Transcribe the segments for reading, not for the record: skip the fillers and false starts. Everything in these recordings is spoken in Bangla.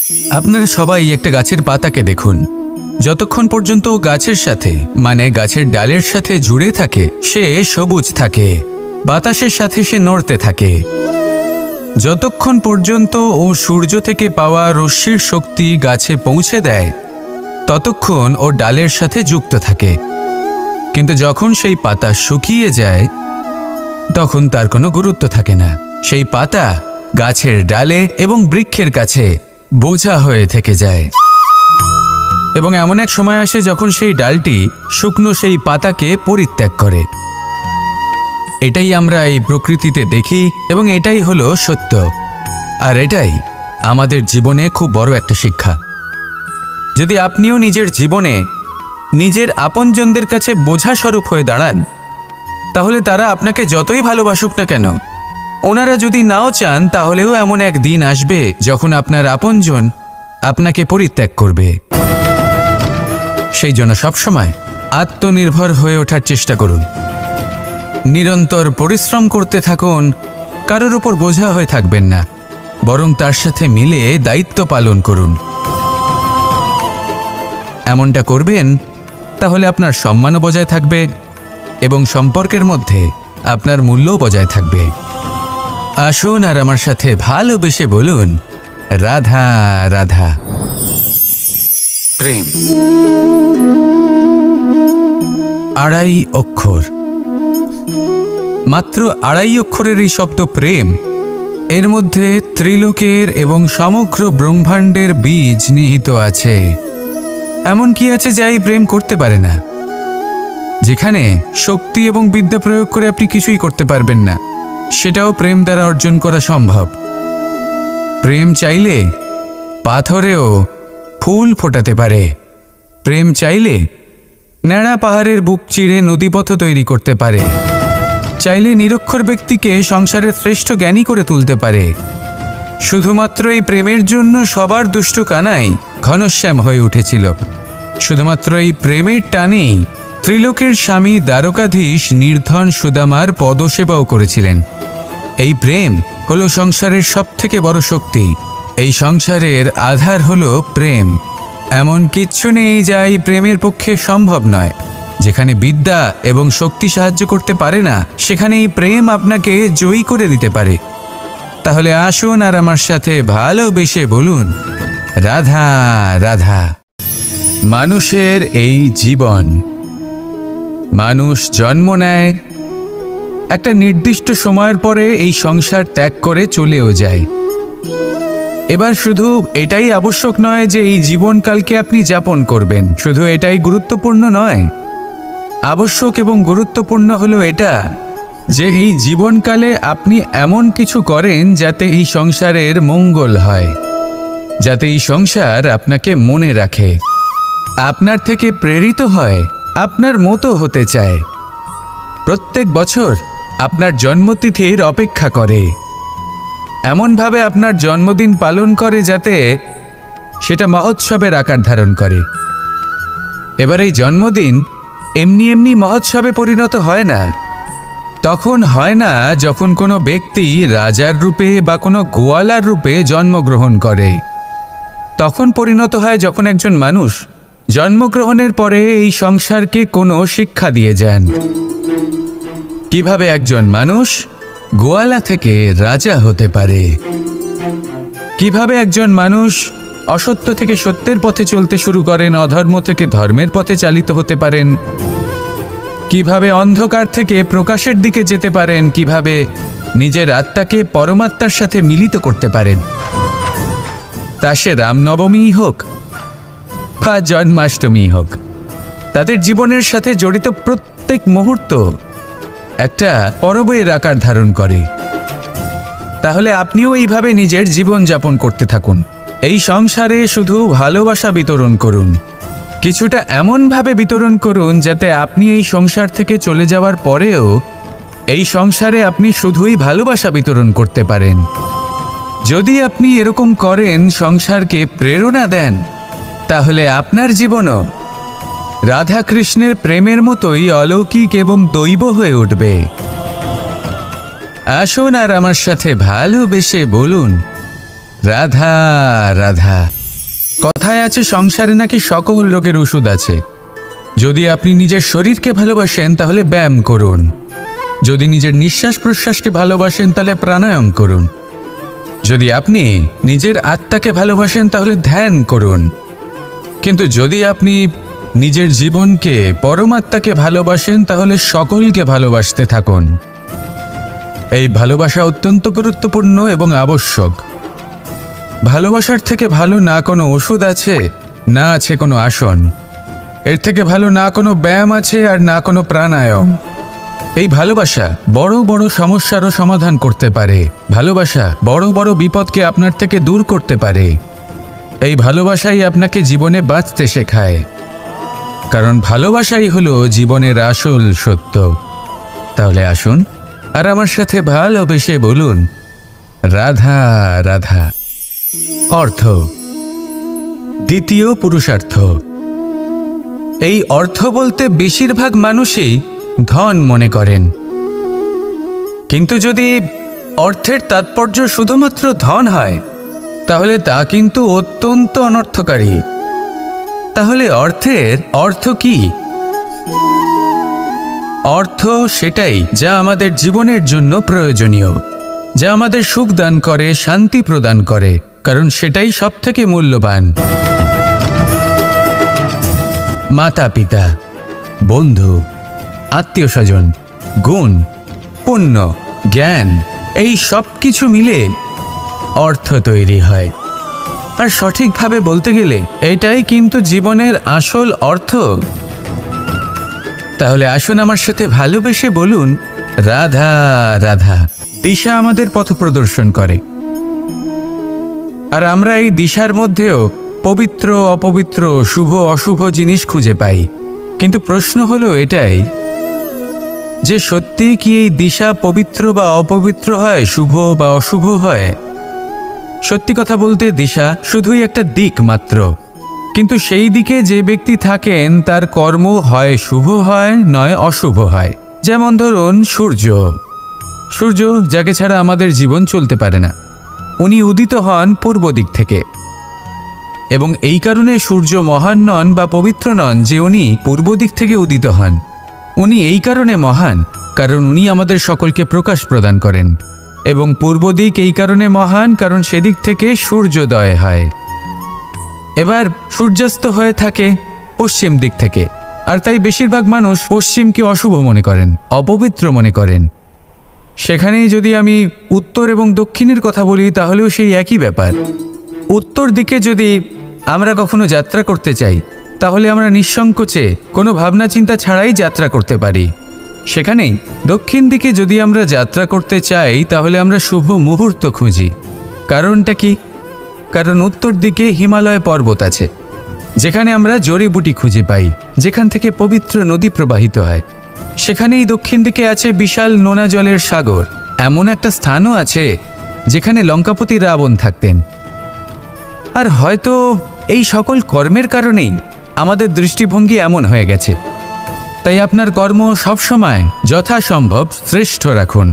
আপনারা সবাই একটা গাছের পাতাকে দেখুন, যতক্ষণ পর্যন্ত গাছের সাথে মানে গাছের ডালের সাথে জুড়ে থাকে সে সবুজ থাকে, বাতাসের সাথে সে নড়তে থাকে। যতক্ষণ পর্যন্ত ও সূর্য থেকে পাওয়া রশ্মির শক্তি গাছে পৌঁছে দেয় ততক্ষণ ও ডালের সাথে যুক্ত থাকে। কিন্তু যখন সেই পাতা শুকিয়ে যায় তখন তার কোনো গুরুত্ব থাকে না। সেই পাতা গাছের ডালে এবং বৃক্ষের কাছে বোঝা হয়ে থেকে যায়। এবং এমন এক সময় আসে যখন সেই ডালটি শুকনো সেই পাতাকে পরিত্যাগ করে। এটাই আমরা এই প্রকৃতিতে দেখি এবং এটাই হলো সত্য। আর এটাই আমাদের জীবনে খুব বড় একটা শিক্ষা। যদি আপনিও নিজের জীবনে নিজের আপনজনদের কাছে বোঝা স্বরূপ হয়ে দাঁড়ান, তাহলে তারা আপনাকে যতই ভালোবাসুক না কেন, ওনারা যদি নাও চান তাহলেও এমন এক দিন আসবে যখন আপনার আপনজন আপনাকে পরিত্যাগ করবে। সেই জন্য সবসময় আত্মনির্ভর হয়ে ওঠার চেষ্টা করুন, নিরন্তর পরিশ্রম করতে থাকুন, কারোর উপর বোঝা হয়ে থাকবেন না, বরং তার সাথে মিলে দায়িত্ব পালন করুন। এমনটা করবেন তাহলে আপনার সম্মানও বজায় থাকবে এবং সম্পর্কের মধ্যে আপনার মূল্যও বজায় থাকবে। আসুন আর আমার সাথে ভালোবেসে বলুন, রাধা রাধা। প্রেম 2.5 অক্ষর, মাত্র 2.5 অক্ষরের এই শব্দ প্রেম, এর মধ্যে ত্রিলোকের এবং সমগ্র ব্রহ্মাণ্ডের বীজ নিহিত আছে। এমন কি আছে যা এই প্রেম করতে পারে না? যেখানে শক্তি এবং বিদ্যা প্রয়োগ করে আপনি কিছুই করতে পারবেন না, সেটাও প্রেম দ্বারা অর্জন করা সম্ভব। প্রেম চাইলে পাথরেও ফুল ফোটাতে পারে। প্রেম চাইলে ন্যাড়া পাহাড়ের বুক চিরে নদীপথ তৈরি করতে পারে। চাইলে নিরক্ষর ব্যক্তিকে সংসারের শ্রেষ্ঠ জ্ঞানী করে তুলতে পারে। শুধুমাত্র এই প্রেমের জন্য সবার দুষ্ট কানাই ঘনশ্যাম হয়ে উঠেছিল। শুধুমাত্র এই প্রেমের টানেই ত্রিলোকের স্বামী দ্বারকাধীশ নির্ধন সুদামার পদসেবাও করেছিলেন। এই প্রেম হলো সংসারের সবথেকে বড় শক্তি। এই সংসারের আধার হলো প্রেম। এমন কিচ্ছু নেই যা এই প্রেমের পক্ষে সম্ভব নয়। যেখানে বিদ্যা এবং শক্তি সাহায্য করতে পারে না, সেখানে এই প্রেম আপনাকে জয়ী করে দিতে পারে। তাহলে আসুন আর আমার সাথে ভালোবেসে বলুন, রাধা রাধা। মানুষের এই জীবন, মানুষ জন্ম নেয়, একটা নির্দিষ্ট সময়ের পরে এই সংসার ত্যাগ করে চলেও যায়। এবার শুধু এটাই আবশ্যক নয় যে এই জীবনকালকে আপনি যাপন করবেন, শুধু এটাই গুরুত্বপূর্ণ নয়। আবশ্যক এবং গুরুত্বপূর্ণ হলো এটা যে এই জীবনকালে আপনি এমন কিছু করেন যাতে এই সংসারের মঙ্গল হয়, যাতে এই সংসার আপনাকে মনে রাখে, আপনার থেকে প্রেরিত হয়, আপনার মতো হতে চায়, প্রত্যেক বছর আপনার জন্মতিথির অপেক্ষা করে, এমনভাবে আপনার জন্মদিন পালন করে যাতে সেটা মহোৎসবের আকার ধারণ করে। এবার এই জন্মদিন এমনি এমনি মহোৎসবে পরিণত হয় না। তখন হয় না যখন কোনো ব্যক্তি রাজার রূপে বা কোনো গোয়ালার রূপে জন্মগ্রহণ করে। তখন পরিণত হয় যখন একজন মানুষ জন্মগ্রহণের পরে এই সংসারকে কোনো শিক্ষা দিয়ে যান। কিভাবে একজন মানুষ গোয়ালা থেকে রাজা হতে পারে, কিভাবে একজন মানুষ অসত্য থেকে সত্যের পথে চলতে শুরু করেন, অধর্ম থেকে ধর্মের পথে চালিত হতে পারেন, কিভাবে অন্ধকার থেকে প্রকাশের দিকে যেতে পারেন, কিভাবে নিজের আত্মাকে পরমাত্মার সাথে মিলিত করতে পারেন। তা সে রামনবমী হোক বা জন্মাষ্টমী হোক, তাদের জীবনের সাথে জড়িত প্রত্যেক মুহূর্ত একটা পরবের আকার ধারণ করে। তাহলে আপনিও এইভাবে নিজের জীবন যাপন করতে থাকুন। এই সংসারে শুধু ভালোবাসা বিতরণ করুন, কিছুটা এমনভাবে বিতরণ করুন যাতে আপনি এই সংসার থেকে চলে যাওয়ার পরেও এই সংসারে আপনি শুধুই ভালোবাসা বিতরণ করতে পারেন। যদি আপনি এরকম করেন, সংসারকে প্রেরণা দেন, তাহলে আপনার জীবনও রাধা কৃষ্ণের প্রেমের মতোই অলৌকিক এবং দৈব হয়ে উঠবে। আসুন আর আমার সাথে ভালোবেসে বলুন, রাধা রাধা। কথায় আছে সংসারে নাকি সকল রোগের ওষুধ আছে। যদি আপনি নিজের শরীরকে ভালোবাসেন তাহলে ব্যায়াম করুন, যদি নিজের নিঃশ্বাস প্রশ্বাসকে ভালোবাসেন তাহলে প্রাণায়াম করুন, যদি আপনি নিজের আত্মাকে ভালোবাসেন তাহলে ধ্যান করুন, কিন্তু যদি আপনি নিজের জীবনকে পরমাত্মাকে ভালোবাসেন তাহলে সকলকে ভালোবাসতে থাকুন। এই ভালোবাসা অত্যন্ত গুরুত্বপূর্ণ এবং আবশ্যক। ভালোবাসার থেকে ভালো না কোনো ওষুধ আছে, না আছে কোনো আসন। এর থেকে ভালো না কোনো ব্যায়াম আছে আর না কোনো প্রাণায়াম। এই ভালোবাসা বড় বড় সমস্যারও সমাধান করতে পারে। ভালোবাসা বড় বড় বিপদকে আপনার থেকে দূর করতে পারে। এই ভালোবাসাই আপনাকে জীবনে বাঁচতে শেখায়, কারণ ভালোবাসাই হলো জীবনের আসল সত্য। তাহলে আসুন আর আমার সাথে ভালোবেসে বলুন, রাধা রাধা। অর্থ, দ্বিতীয় পুরুষার্থ। এই অর্থ বলতে বেশিরভাগ মানুষই ধন মনে করেন, কিন্তু যদি অর্থের তাৎপর্য শুধুমাত্র ধন হয় তাহলে তা কিন্তু অত্যন্ত অনর্থকারী। তাহলে অর্থের অর্থ কি? অর্থ সেটাই যা আমাদের জীবনের জন্য প্রয়োজনীয়, যা আমাদের সুখ দান করে, শান্তি প্রদান করে, কারণ সেটাই সবথেকে মূল্যবান। মাতা পিতা, বন্ধু, আত্মীয় স্বজন, গুণ, পুণ্য, জ্ঞান, এই সব কিছু মিলে অর্থ তৈরি হয়। আর সঠিকভাবে বলতে গেলে এটাই কিন্তু জীবনের আসল অর্থ। তাহলে আসুন আমার সাথে ভালোবেসে বলুন, রাধা রাধা। দিশা আমাদের পথ প্রদর্শন করে, আর আমরা এই দিশার মধ্যেও পবিত্র অপবিত্র, শুভ অশুভ জিনিস খুঁজে পাই। কিন্তু প্রশ্ন হলো এটাই যে সত্যি কি এই দিশা পবিত্র বা অপবিত্র হয়, শুভ বা অশুভ হয়? সত্যি কথা বলতে দিশা শুধুই একটা দিক মাত্র, কিন্তু সেই দিকে যে ব্যক্তি থাকেন তার কর্ম হয় শুভ হয়, নয় অশুভ হয়। যেমন ধরুন সূর্য, সূর্য যাকে ছাড়া আমাদের জীবন চলতে পারে না। উনি উদিত হন পূর্ব দিক থেকে, এবং এই কারণে সূর্য মহান নন বা পবিত্র নন যে উনি পূর্ব দিক থেকে উদিত হন। উনি এই কারণে মহান কারণ উনি আমাদের সকলকে প্রকাশ প্রদান করেন, এবং পূর্ব দিক এই কারণে মহান কারণ সেদিক থেকে সূর্যোদয় হয়। এবার সূর্যাস্ত হয়ে থাকে পশ্চিম দিক থেকে, আর তাই বেশিরভাগ মানুষ পশ্চিমকে অশুভ মনে করেন, অপবিত্র মনে করেন। সেখানেই যদি আমি উত্তর এবং দক্ষিণের কথা বলি তাহলেও সেই একই ব্যাপার। উত্তর দিকে যদি আমরা কখনো যাত্রা করতে চাই তাহলে আমরা নিঃসংকোচে কোনো ভাবনা চিন্তা ছাড়াই যাত্রা করতে পারি। সেখানেই দক্ষিণ দিকে যদি আমরা যাত্রা করতে চাই তাহলে আমরা শুভ মুহূর্ত খুঁজি। কারণটা কি? কারণ উত্তর দিকে হিমালয় পর্বত আছে, যেখানে আমরা জড়িবুটি খুঁজে পাই, যেখান থেকে পবিত্র নদী প্রবাহিত হয়। সেখানেই দক্ষিণ দিকে আছে বিশাল নোনা জলের সাগর। এমন একটা স্থানও আছে যেখানে লঙ্কাপতি রাবণ থাকতেন। আর হয়তো এই সকল কর্মের কারণেই আমাদের দৃষ্টিভঙ্গি এমন হয়ে গেছে। তাই আপনার কর্ম সবসময় যথাসম্ভব শ্রেষ্ঠ রাখুন,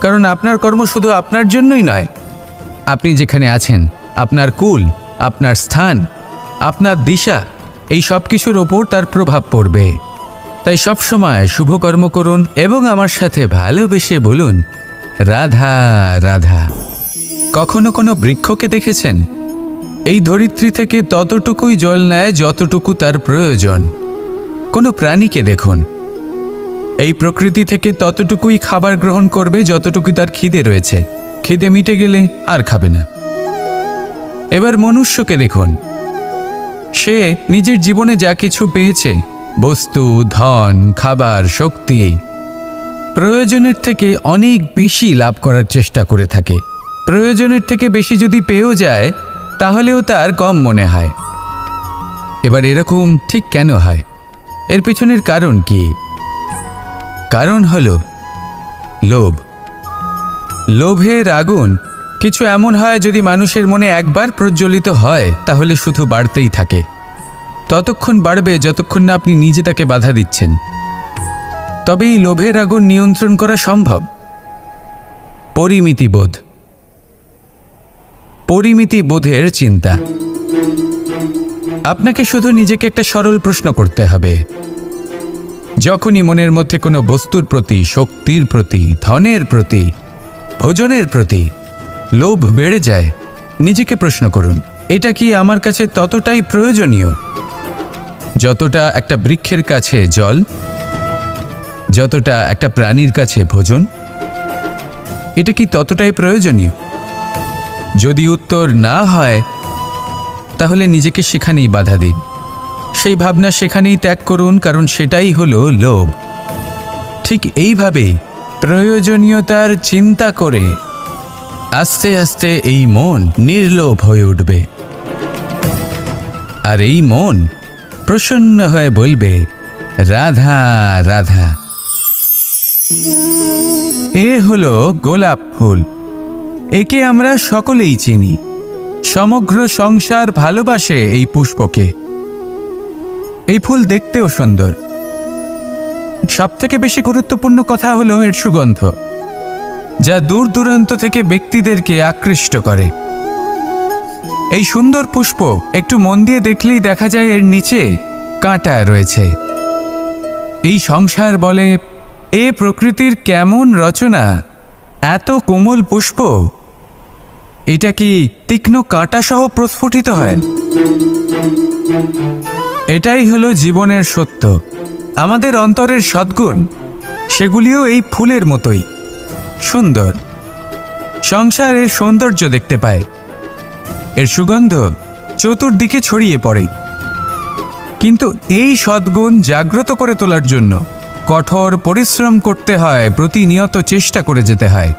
কারণ আপনার কর্ম শুধু আপনার জন্যই নয়। আপনি যেখানে আছেন, আপনার কুল, আপনার স্থান, আপনার দিশা, এই সব কিছুর ওপর তার প্রভাব পড়বে। তাই সবসময় শুভ কর্ম করুন এবং আমার সাথে ভালোবেসে বলুন, রাধা রাধা। কখনো কোনো বৃক্ষকে দেখেছেন? এই ধরিত্রী থেকে ততটুকুই জল নেয় যতটুকু তার প্রয়োজন। কোনো প্রাণীকে দেখুন, এই প্রকৃতি থেকে ততটুকুই খাবার গ্রহণ করবে যতটুকু তার খিদে রয়েছে। খিদে মিটে গেলে আর খাবে না। এবার মনুষ্যকে দেখুন, সে নিজের জীবনে যা কিছু পেয়েছে, বস্তু, ধন, খাবার, শক্তি, প্রয়োজনের থেকে অনেক বেশি লাভ করার চেষ্টা করে থাকে। প্রয়োজনের থেকে বেশি যদি পেয়েও যায় তাহলেও তার কম মনে হয়। এবার এরকম ঠিক কেন হয়? এর পিছনের কারণ কি? কারণ হলো লোভ। লোভের আগুন কিছু এমন হয়, যদি মানুষের মনে একবার প্রজ্বলিত হয় তাহলে শুধু বাড়তেই থাকে। ততক্ষণ বাড়বে যতক্ষণ না আপনি নিজে তাকে বাধা দিচ্ছেন। তবে এই লোভের আগুন নিয়ন্ত্রণ করা সম্ভব। পরিমিতিবোধ, পরিমিতি বোধের চিন্তা। আপনাকে শুধু নিজেকে একটা সরল প্রশ্ন করতে হবে। যখনই মনের মধ্যে কোনো বস্তুর প্রতি, শক্তির প্রতি, ধনের প্রতি, ভোজনের প্রতি লোভ বেড়ে যায়, নিজেকে প্রশ্ন করুন, এটা কি আমার কাছে ততটাই প্রয়োজনীয় যতটা একটা বৃক্ষের কাছে জল, যতটা একটা প্রাণীর কাছে ভোজন? এটা কি ততটাই প্রয়োজনীয়? যদি উত্তর না হয়, তাহলে নিজেকে সেখানেই বাধা দিন, সেই ভাবনা সেখানেই ত্যাগ করুন, কারণ সেটাই হলো লোভ। ঠিক এইভাবেই প্রয়োজনীয়তার চিন্তা করে আস্তে আস্তে এই মন নির্লোভ হয়ে উঠবে, আর এই মন প্রসন্ন হয়ে বলবে, রাধা রাধা। এ হলো গোলাপ ফুল। একে আমরা সকলেই চিনি। সমগ্র সংসার ভালোবাসে এই পুষ্পকে। এই ফুল দেখতেও সুন্দর। সবথেকে বেশি গুরুত্বপূর্ণ কথা হলো এর সুগন্ধ, যা দূর দূরান্ত থেকে ব্যক্তিদেরকে আকৃষ্ট করে। এই সুন্দর পুষ্প একটু মন দিয়ে দেখলেই দেখা যায় এর নিচে কাঁটা রয়েছে। এই সংসার বলে, এ প্রকৃতির কেমন রচনা, এত কোমল পুষ্প, এটা কি তীক্ষ্ণ কাঁটা সহ প্রস্ফুটিত হয়? এটাই হলো জীবনের সত্য। আমাদের অন্তরের সদ্গুণ, সেগুলিও এই ফুলের মতোই সুন্দর। সংসারের সৌন্দর্য দেখতে পায়, এর সুগন্ধ চতুর্দিকে ছড়িয়ে পড়ে। কিন্তু এই সদ্গুণ জাগ্রত করে তোলার জন্য কঠোর পরিশ্রম করতে হয়, প্রতিনিয়ত চেষ্টা করে যেতে হয়।